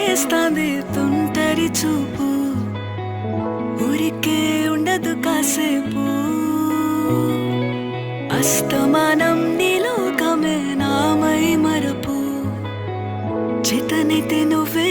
చేస్తాంది తుంటరి చూపు, ఊరికే ఉండదు కాసేపు. అస్తమానం నీలోకమే నామై మరపు, చేతనైతే నువ్వే